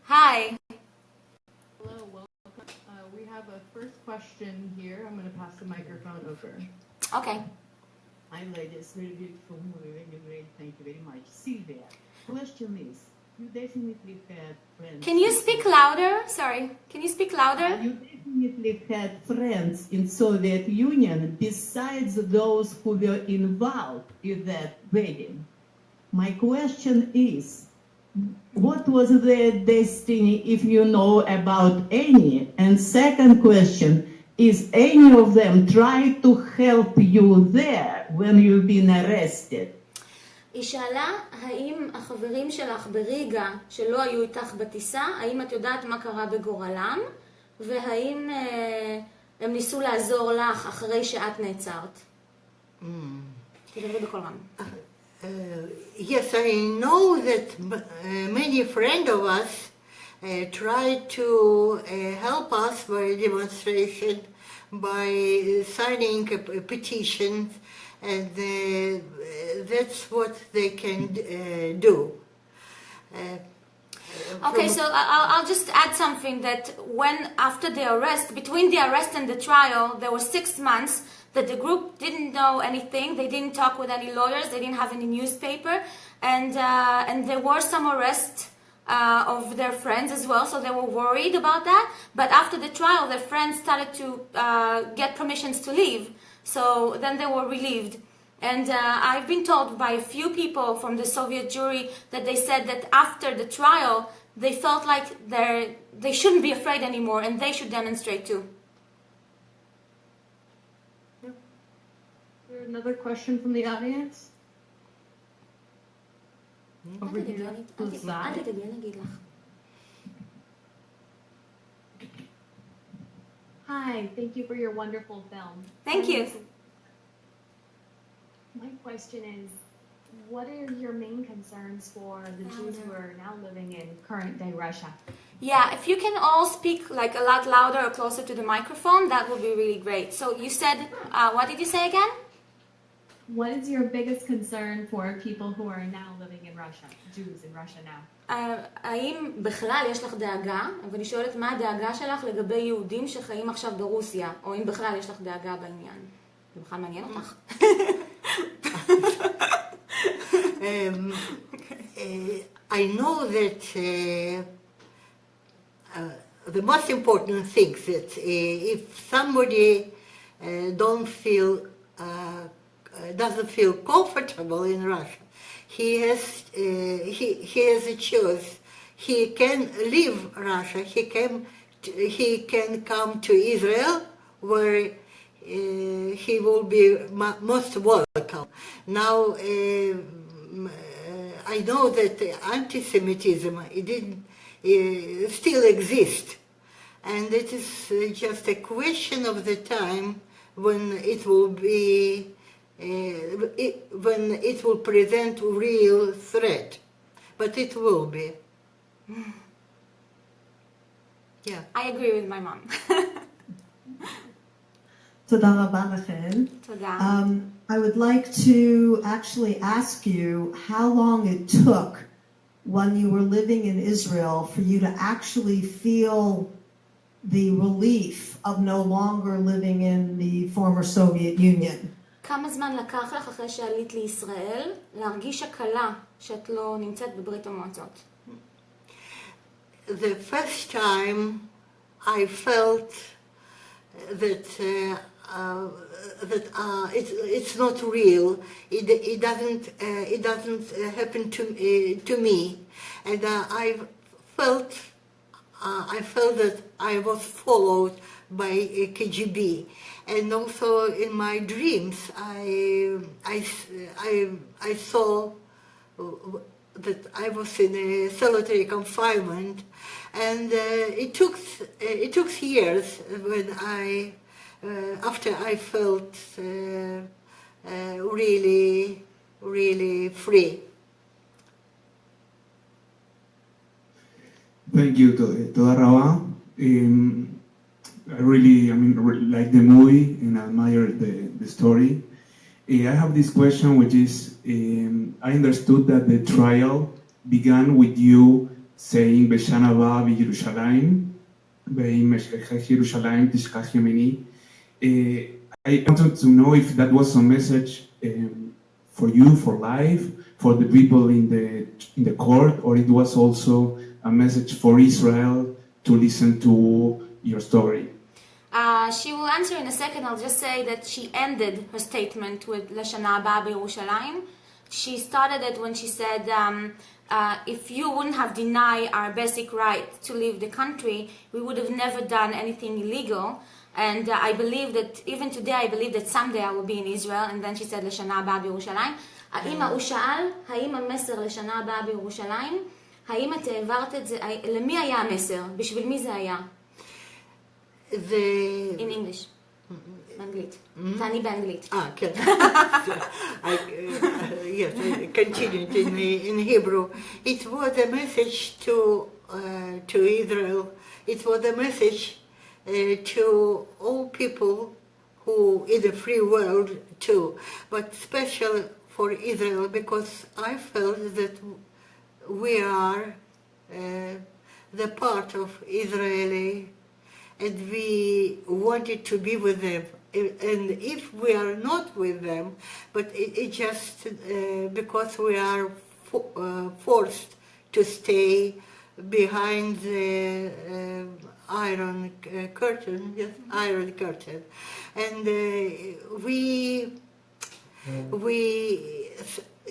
Hi. Hello, welcome. We have a first question here. I'm going to pass the microphone over. Okay. Hi ladies, very beautiful movie, very great, thank you very much. Sylvia, question is, you definitely had friends... Can you speak louder? Sorry. Can you speak louder? You definitely had friends in Soviet Union besides those who were involved in that wedding. My question is, what was their destiny if you know about any? And second question, is any of them trying to help you there when you've been arrested? היא שאלה, האם החברים שלך בריגה שלא היו איתך בטיסה, האם את יודעת מה קרה בגורלם, והאם הם ניסו לעזור לך אחרי שאת נעצרת? תדברי בכל רם. Yes, I know that many friends of us tried to help us by demonstration, by signing petitions, and that's what they can do. Okay, so I'll just add something that when after the arrest, between the arrest and the trial, there were 6 months that the group didn't know anything. They didn't talk with any lawyers. They didn't have any newspaper, and there were some arrests of their friends as well. So they were worried about that. But after the trial, their friends started to get permissions to leave. So then they were relieved. And I've been told by a few people from the Soviet jury that they said that after the trial, they felt like they shouldn't be afraid anymore, and they should demonstrate too. Another question from the audience? Over here to the side. Hi, thank you for your wonderful film. Thank you. My question is, what are your main concerns for the Jews who are now living in current day Russia? Yeah, if you can all speak like a lot louder or closer to the microphone, that would be really great. So you said, what did you say again? What is your biggest concern for people who are now living in Russia, Jews in Russia now? האם בכלל יש לך דאגה, ואני שואלת מה הדאגה שלך לגבי יהודים שחיים עכשיו ברוסיה, או אם בכלל יש לך דאגה בעניין. זה בכלל מעניין אותך. I know that the most important thing that if somebody doesn't feel comfortable in Russia, he has a choice. He can leave Russia. He can come to Israel, where he will be most welcome. Now, I know that anti-Semitism still exists, and it is just a question of the time when it will be. When it will present a real threat, but it will be. Yeah. I agree with my mom. תודה רבה לכן. תודה. I would like to actually ask you how long it took when you were living in Israel for you to actually feel the relief of no longer living in the former Soviet Union. כמה זמן לקח לך אחרי שעלית לישראל להרגיש הקלה שאת לא נמצאת בברית המועצות? The first time I felt that it's not real. It doesn't happen to me, and I felt that I was followed by KGB. And also in my dreams, I saw that I was in a solitary confinement, and it took years when after I felt really free. Thank you, תודה רבה. I really like the movie and admire the story. I have this question, which is, I understood that the trial began with you saying בשנה הבאה בירושלים, ואם אשכחך ירושלים תשכח ימיני. I wanted to know if that was a message for you, for life, for the people in the court, or it was also a message for Israel to listen to your story. She will answer in a second. I'll just say that she ended her statement with Lashana Haba B'Yerushalayim. She started it when she said, if you wouldn't have denied our basic right to leave the country, we would have never done anything illegal. And I believe that, even today, I believe that someday I will be in Israel. And then she said, לשנה הבאה בירושלים. הוא שאל, האם המסר לשנה הבאה בירושלים, האם את העברת את זה, למי היה המסר? בשביל מי זה היה? In English. באנגלית. תעני באנגלית. כן. Yes, I continued in Hebrew. It was a message to Israel. It was a message to all people who in the free world too, but especially for Israel, because I felt that we are the part of Israeli, and we wanted to be with them. And if we are not with them, but it just because we are forced to stay behind the iron curtain, yes, iron curtain, and we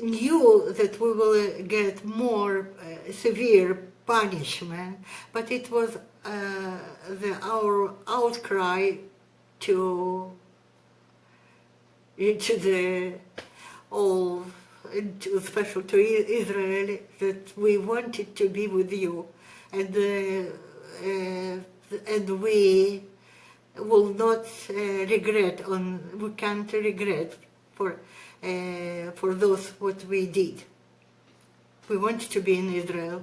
knew that we will get more severe punishment, but it was our outcry to the all, especially to Israel, that we wanted to be with you, and we will not regret. We can't regret for those what we did. We wanted to be in Israel.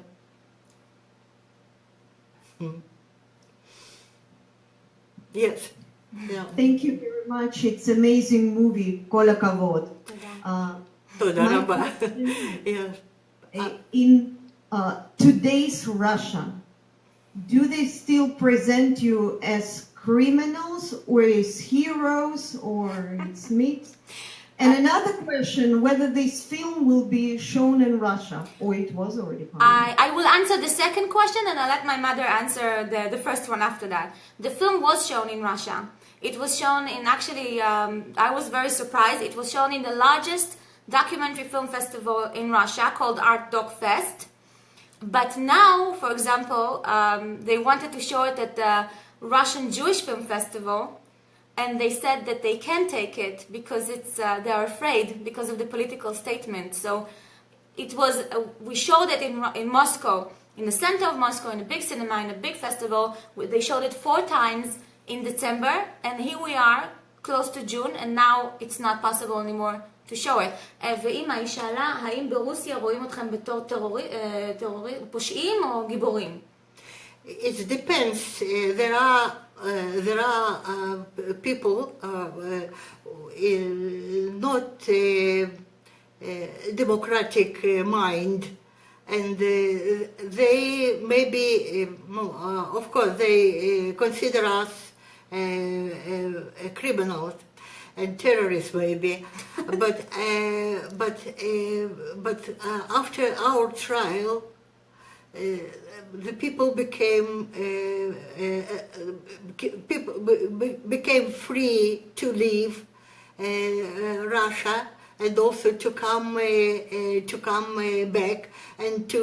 Yes. Yeah. Thank you very much. It's an amazing movie. כל הכבוד. תודה רבה. Yes. In today's Russia, do they still present you as criminals or as heroes, or it's mixed? And another question, whether this film will be shown in Russia, or it was already published. I will answer the second question, and I'll let my mother answer the first one after that. The film was shown in Russia. It was shown in, actually, I was very surprised. It was shown in the largest documentary film festival in Russia called Art Doc Fest. But now, for example, they wanted to show it at the Russian Jewish Film Festival, and they said that they can't take it because they are afraid because of the political statement. So it was, we showed it in Moscow, in the center of Moscow, in a big cinema, in a big festival. They showed it 4 times in December, and here we are, close to June, and now it's not possible anymore to show it. ואמא, היא שאלה, האם ברוסיה רואים אתכם בתור פושעים או גיבורים? It depends. There are people not democratic mind, and they maybe, of course, they consider us criminals and terrorists maybe, but after our trial, the people became free to leave Russia, and also to come back and to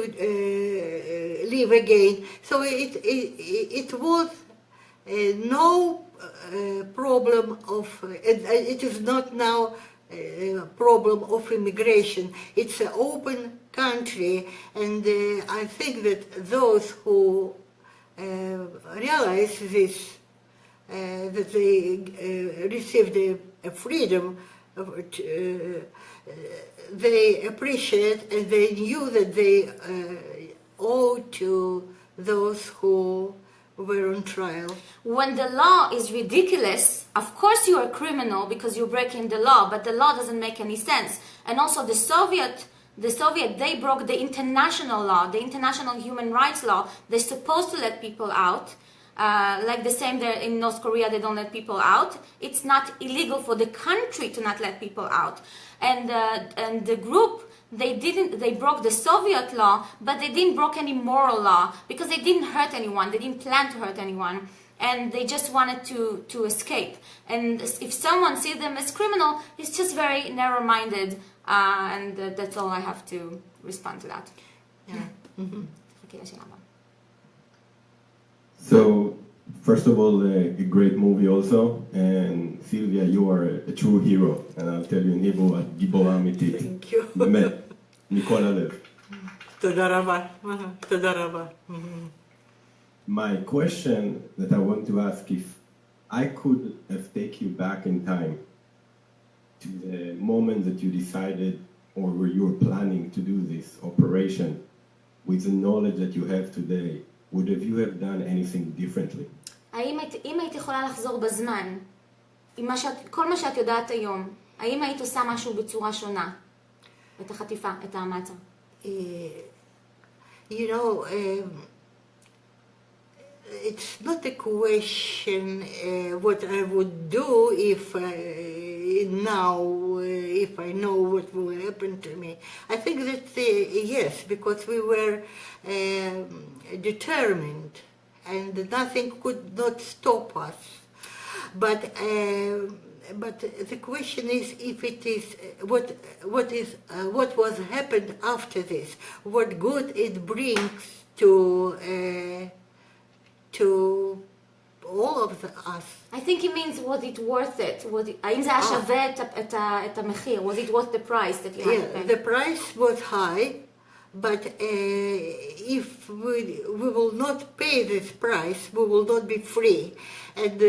live again. So it was no problem of, it is not now a problem of immigration. It's an open country, and I think that those who realize this, that they received a freedom, they appreciate, and they knew that they owe to those who were on trial. When the law is ridiculous, of course you are a criminal because you're breaking the law, but the law doesn't make any sense. And also the Soviet the Soviet, they broke the international law, the international human rights law. They're supposed to let people out. Like the same there in North Korea, they don't let people out. It's not illegal for the country to not let people out. And the group, they broke the Soviet law, but they didn't break any moral law because they didn't hurt anyone. They didn't plan to hurt anyone. And they just wanted to escape. And if someone sees them as criminal, it's just very narrow-minded. And that's all I have to respond to that. So, first of all, a great movie also. And Sylvia, you are a true hero. And I'll tell you in Hebrew, את גיבורה אמיתית. Thank you. באמת, מכל הלב. תודה רבה. תודה רבה. My question that I want to ask, if I could have take you back in time to the moment that you decided or where you were planning to do this operation with the knowledge that you have today, would have you have done anything differently? אם היית יכולה לחזור בזמן, עם כל מה שאת יודעת היום, האם היית עושה משהו בצורה שונה? את החטיפה, את המעצר? You know, it's not a question what I would do if if I know what will happen to me. I think that yes, because we were determined and nothing could not stop us. But the question is if it is what was happened after this, what good it brings to all of us. I think it means was it worth it? האם זה היה שווה את המחיר? Was it worth the price that you had to pay? The price was high, but if we will not pay this price, we will not be free. And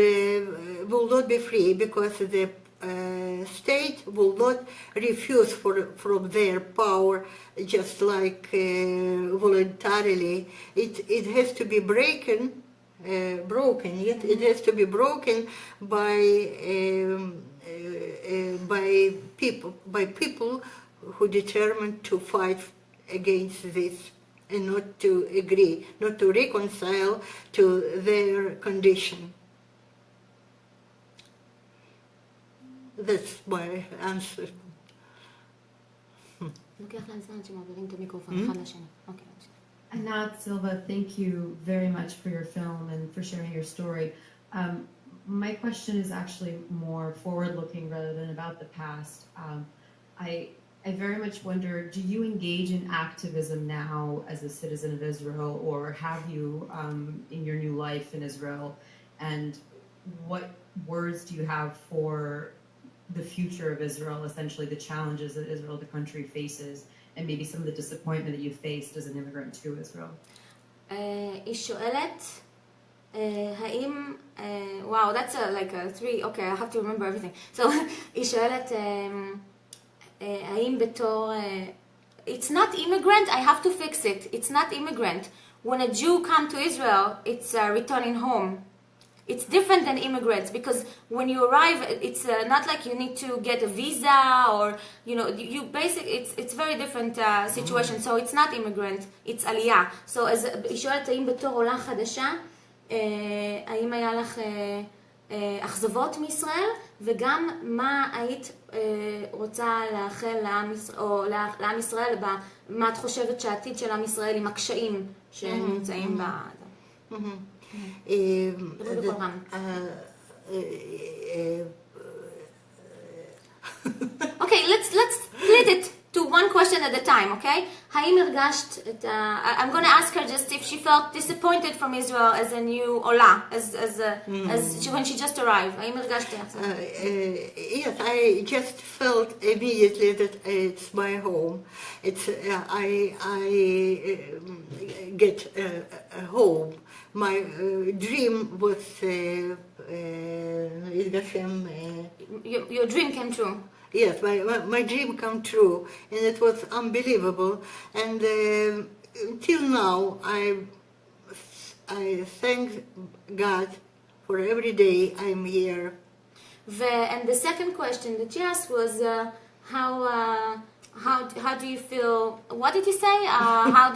will not be free because the state will not refuse from their power just like voluntarily. It has to be broken. It has to be broken by people who determined to fight against this and not to agree, not to reconcile to their condition. That's my answer. Anat, Sylva, thank you very much for your film and for sharing your story. My question is actually more forward-looking rather than about the past. I very much wonder, do you engage in activism now as a citizen of Israel, or have you in your new life in Israel? And what words do you have for the future of Israel, essentially the challenges that Israel, the country, faces, and maybe some of the disappointment that you faced as an immigrant to Israel? היא שואלת, האם, wow, that's like a three, okay, I have to remember everything. So, היא שואלת, האם בתור, it's not immigrant, I have to fix it, it's not immigrant. When a Jew comes to Israel, it's returning home. It's different than immigrants because when you arrive, it's not like you need to get a visa or, you know, you basically, it's very different situation. So it's not immigrant, it's aliyah. So as היא שואלת, האם בתור עולה חדשה, האם היה לך אכזבות מישראל, וגם מה היית רוצה לאחל לעם ישראל, מה את חושבת שהעתיד של עם ישראל עם הקשיים שנמצאים ב... Okay, let's split it to one question at a time, okay? האם הרגשת את I'm going to ask her just if she felt disappointed from Israel as a new עולה, when she just arrived. האם הרגשת? Yes, I just felt immediately that it's my home. It's I get a home. My dream was your dream came true. Yes, my dream come true, and it was unbelievable. And until now, I thank God for every day I'm here. And the second question that she asked was how how do you feel? What did you say? How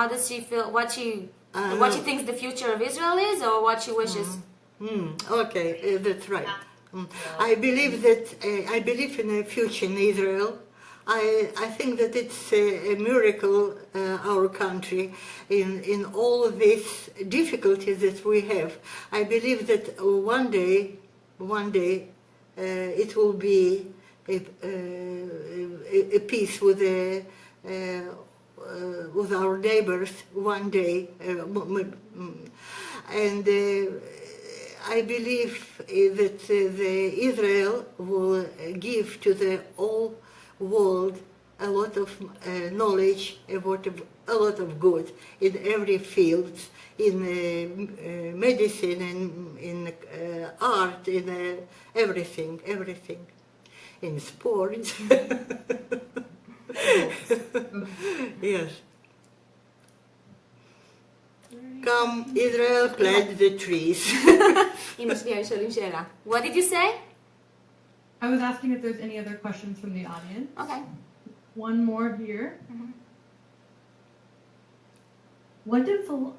does she feel? What she thinks the future of Israel is, or what she wishes? Okay, that's right. I believe in a future in Israel. I think that it's a miracle, our country, in all of these difficulties that we have. I believe that one day, it will be a peace with our neighbors one day, and I believe that Israel will give to the whole world a lot of knowledge, a lot of good in every field, in medicine, in art, in everything, in sports. Yes. Come, Israel, plant the trees. אמא שלי היו שואלים שאלה. What did you say? I was asking if there's any other questions from the audience. Okay. One more here. Wonderful.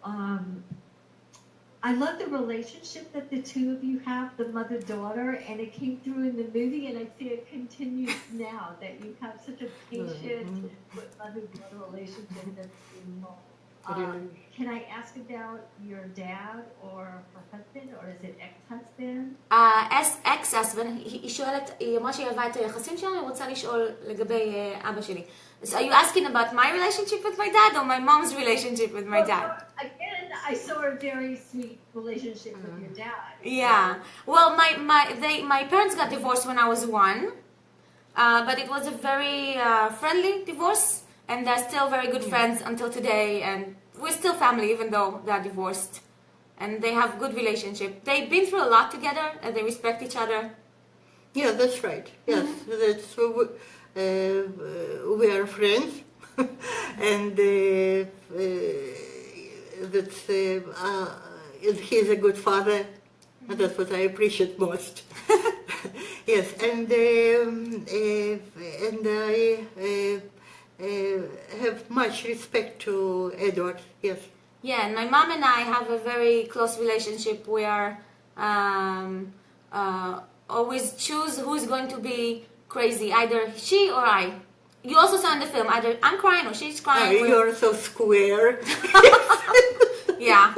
I love the relationship that the two of you have, the mother-daughter, and it came through in the movie, and I see it continues now, that you have such a patient mother-daughter relationship that's beautiful. Can I ask about your dad or her husband, or is it ex-husband? Ex-husband, היא שואלת, היא אמרה שהיא אהבה את היחסים שלנו, היא רוצה לשאול לגבי אבא שלי. So are you asking about my relationship with my dad or my mom's relationship with my dad? Again, I saw a very sweet relationship with your dad. Yeah. Well, my parents got divorced when I was 1, but it was a very friendly divorce, and they're still very good friends until today, and we're still family even though they're divorced, and they have good relationship. They've been through a lot together, and they respect each other. Yeah, that's right. Yes, that's we are friends, and he's a good father, and that's what I appreciate most. Yes, and I have much respect to Edward. Yes. Yeah, and my mom and I have a very close relationship. We are always choose who's going to be crazy, either she or I. You also saw in the film, either I'm crying or she's crying. You're so square. Yeah.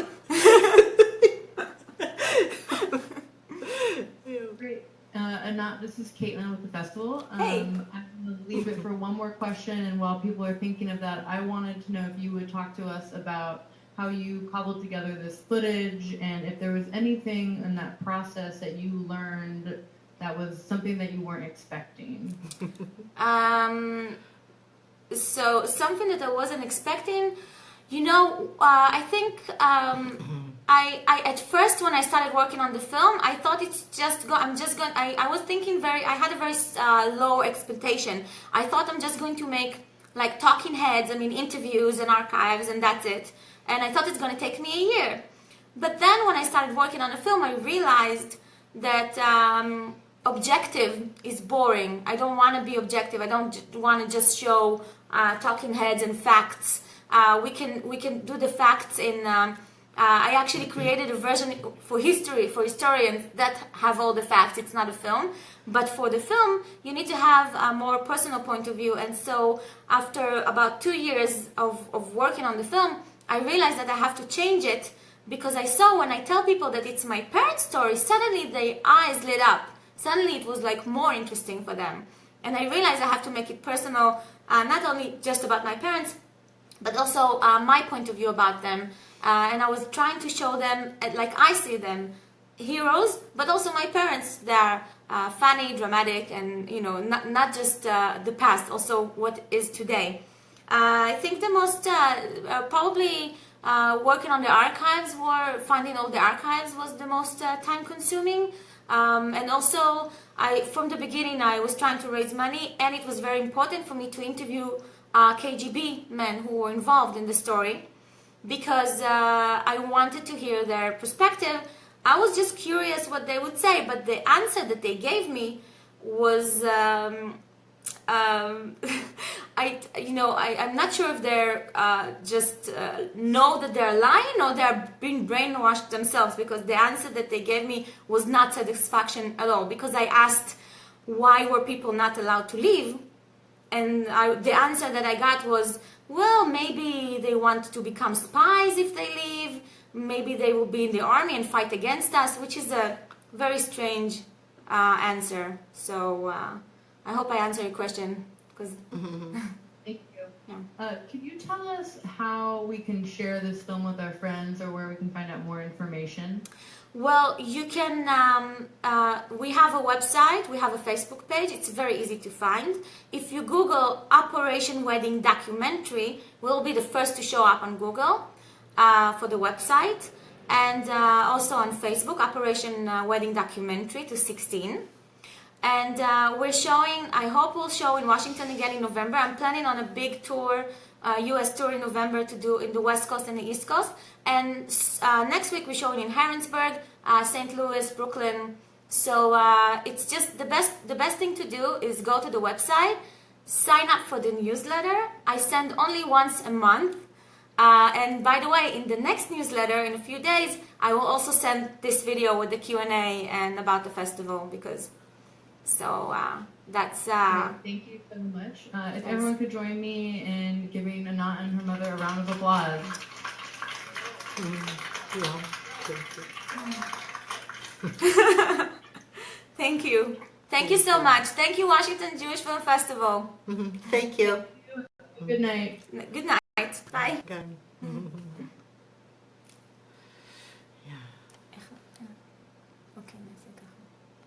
Great. Anat, this is Caitlin with the festival. Hey. I'm going to leave it for one more question, and while people are thinking of that, I wanted to know if you would talk to us about how you cobbled together this footage, and if there was anything in that process that you learned that was something that you weren't expecting. So something that I wasn't expecting, I think I at first when I started working on the film, I thought it's I was thinking I had a very low expectation. I thought I'm just going to make like talking heads, interviews and archives, and that's it. And I thought it's going to take me a year. But then when I started working on the film, I realized that objective is boring. I don't want to be objective. I don't want to just show talking heads and facts. We can do the facts in. I actually created a version for historians that have all the facts. It's not a film, but for the film, you need to have a more personal point of view. And so, after about 2 years of working on the film, I realized that I have to change it, because I saw when I tell people that it's my parents' story, suddenly their eyes lit up. Suddenly it was like more interesting for them. And I realized I have to make it personal, not only just about my parents, but also my point of view about them. And I was trying to show them, like I see them, heroes, but also my parents. They're funny, dramatic, and not just the past, also what is today. I think the most probably working on the archives, finding all the archives was the most time-consuming. And also, from the beginning, I was trying to raise money, and it was very important for me to interview KGB men who were involved in the story, because I wanted to hear their perspective. I was just curious what they would say, but the answer that they gave me was I'm not sure if they're just know that they're lying or they're being brainwashed themselves, because the answer that they gave me was not satisfaction at all, because I asked why were people not allowed to leave, and the answer that I got was, well, maybe they want to become spies if they leave, maybe they will be in the army and fight against us, which is a very strange answer. So I hope I answered your question. Because Thank you. Yeah. Can you tell us how we can share this film with our friends, or where we can find out more information? Well, you can, we have a website, we have a Facebook page, it's very easy to find. If you Google Operation Wedding Documentary, we'll be the first to show up on Google for the website, and also on Facebook, Operation Wedding Documentary 2016. And we're showing, I hope we'll show in Washington again in November. I'm planning on a big tour, US tour in November to do in the West Coast and the East Coast. And next week we're showing in Harrisburg, St. Louis, Brooklyn. So it's just the best thing to do is go to the website, sign up for the newsletter. I send only once a month. And by the way, in the next newsletter in a few days, I will also send this video with the Q&A and about the festival, because so that's Thank you so much. If everyone could join me in giving Anat and her mother a round of applause. Thank you. Thank you so much. Thank you, Washington Jewish Film Festival. Thank you. Good night. Good night. Bye. Okay.